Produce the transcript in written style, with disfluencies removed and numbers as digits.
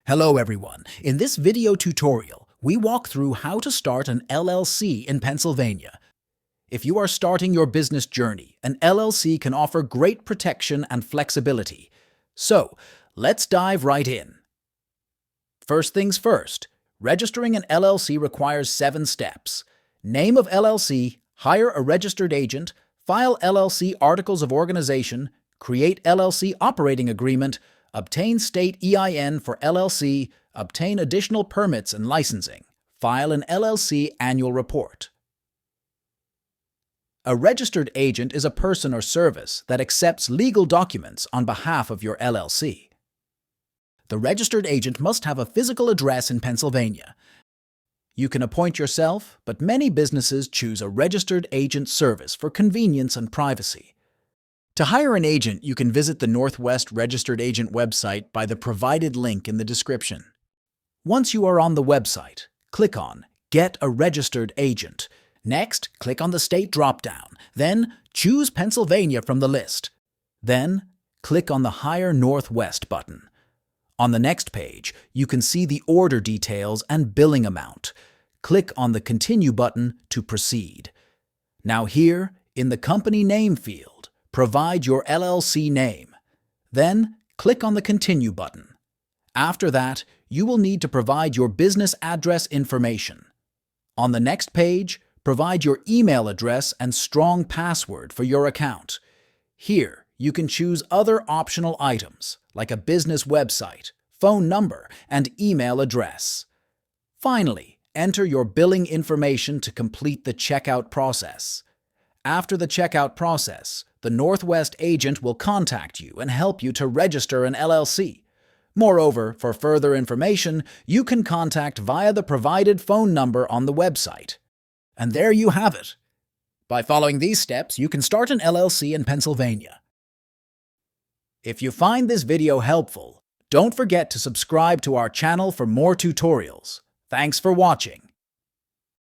Hello everyone. In this video tutorial, we walk through how to start an LLC in Pennsylvania. If you are starting your business journey, an LLC can offer great protection and flexibility. So, let's dive right in. First things first, registering an LLC requires 7 steps. Name of LLC, hire a registered agent, file LLC articles of organization, create LLC operating agreement, obtain state EIN for LLC, obtain additional permits and licensing, file an LLC annual report. A registered agent is a person or service that accepts legal documents on behalf of your LLC. The registered agent must have a physical address in Pennsylvania. You can appoint yourself, but many businesses choose a registered agent service for convenience and privacy. To hire an agent, you can visit the Northwest Registered Agent website by the provided link in the description. Once you are on the website, click on Get a Registered Agent. Next, click on the state drop-down. Then, choose Pennsylvania from the list. Then, click on the Hire Northwest button. On the next page, you can see the order details and billing amount. Click on the Continue button to proceed. Now here, in the Company Name field, provide your LLC name. Then, click on the Continue button. After that, you will need to provide your business address information. On the next page, provide your email address and strong password for your account. Here, you can choose other optional items, like a business website, phone number, and email address. Finally, enter your billing information to complete the checkout process. After the checkout process, the Northwest agent will contact you and help you to register an LLC. Moreover, for further information, you can contact via the provided phone number on the website. And there you have it. By following these steps, you can start an LLC in Pennsylvania. If you find this video helpful, don't forget to subscribe to our channel for more tutorials. Thanks for watching.